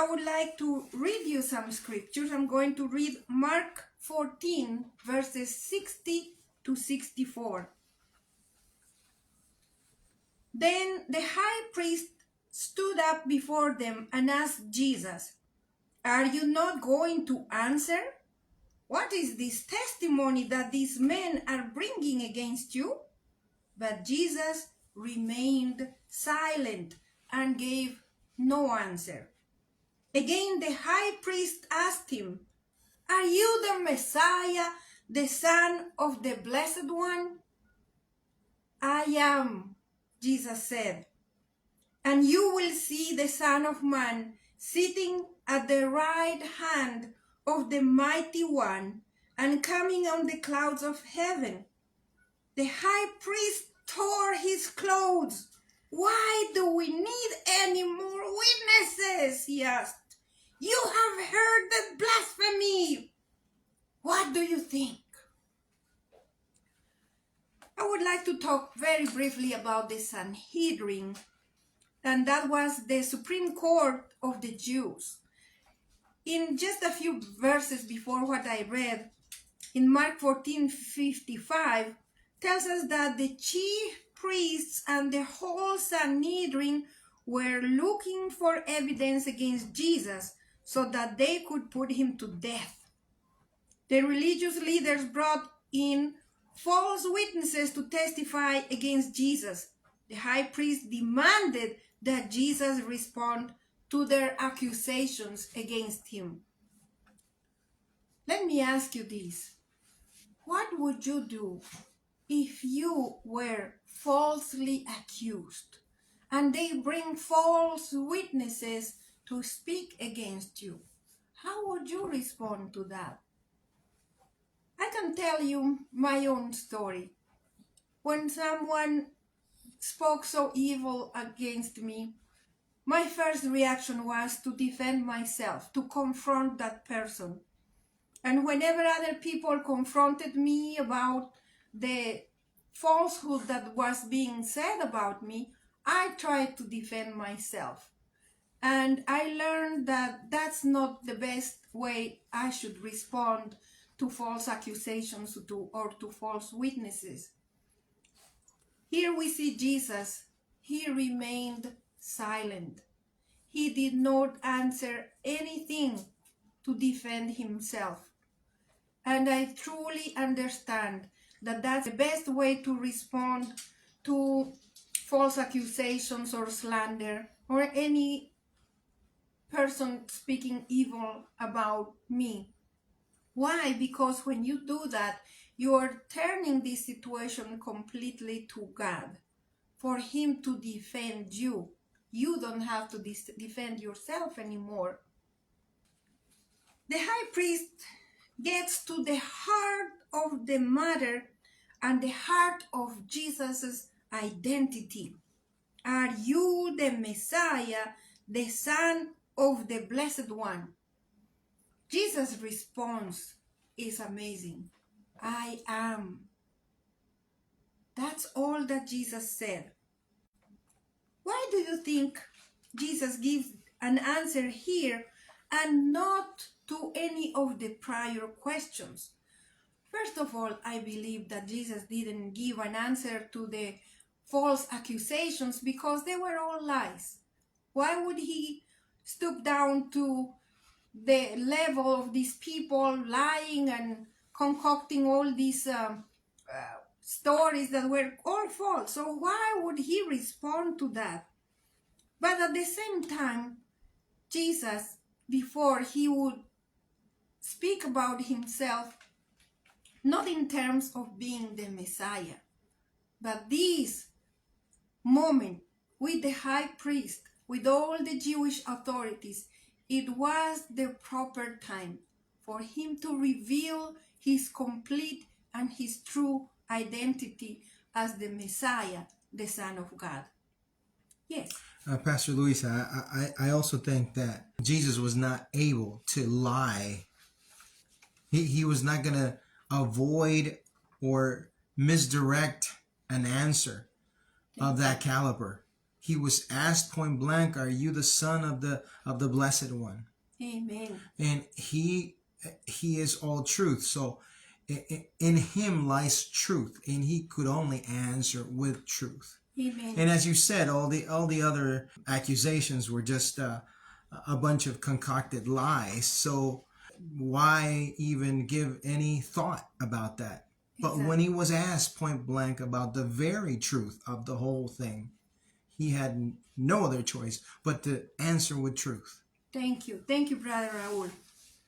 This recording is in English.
I would like to read you some scriptures. I'm going to read Mark 14, verses 60 to 64. Then the high priest stood up before them and asked Jesus, "Are you not going to answer? What is this testimony that these men are bringing against you?" But Jesus remained silent and gave no answer. Again, the high priest asked him, "Are you the Messiah, the Son of the Blessed One?" "I am," Jesus said, "and you will see the Son of Man sitting at the right hand of the Mighty One and coming on the clouds of heaven." The high priest tore his clothes. "Why do we need any more witnesses?" he asked. "You have heard the blasphemy. What do you think?" I would like to talk very briefly about the Sanhedrin, and that was the Supreme Court of the Jews. In just a few verses before what I read, in Mark 14:55, tells us that the chief priests and the whole Sanhedrin were looking for evidence against Jesus so that they could put him to death. The religious leaders brought in false witnesses to testify against Jesus. The high priest demanded that Jesus respond to their accusations against him. Let me ask you this. What would you do if you were falsely accused and they bring false witnesses to speak against you? How would you respond to that? I can tell you my own story. When someone spoke so evil against me, my first reaction was to defend myself, to confront that person. And whenever other people confronted me about the falsehood that was being said about me, I tried to defend myself. And I learned that that's not the best way I should respond to false accusations or to false witnesses. Here we see Jesus. He remained silent. He did not answer anything to defend himself. And I truly understand that that's the best way to respond to false accusations or slander or any person speaking evil about me. Why? Because when you do that, you are turning this situation completely to God, for him to defend you. You don't have to defend yourself anymore. The high priest gets to the heart of the matter and the heart of Jesus' identity. Are you the Messiah, the Son of the Blessed One? Jesus' response is amazing. I am. That's all that Jesus said. Why do you think Jesus gives an answer here and not to any of the prior questions? First of all, I believe that Jesus didn't give an answer to the false accusations because they were all lies. Why would he stoop down to the level of these people lying and concocting all these stories that were all false? So why would he respond to that? But at the same time, Jesus, before he would speak about himself, not in terms of being the Messiah, but this moment with the high priest, with all the Jewish authorities, it was the proper time for him to reveal his complete and his true identity as the Messiah, the Son of God. Yes. Pastor Luisa, I also think that Jesus was not able to lie. He was not going to avoid or misdirect an answer of that caliber. He was asked point blank, "Are you the Son of the Blessed One?" Amen. And he is all truth. So in him lies truth, and he could only answer with truth. Amen. And as you said, all the other accusations were just a bunch of concocted lies. So why even give any thought about that? But Exactly. when he was asked point blank about the very truth of the whole thing, he had no other choice but to answer with truth. Thank you. Thank you, Brother Raul.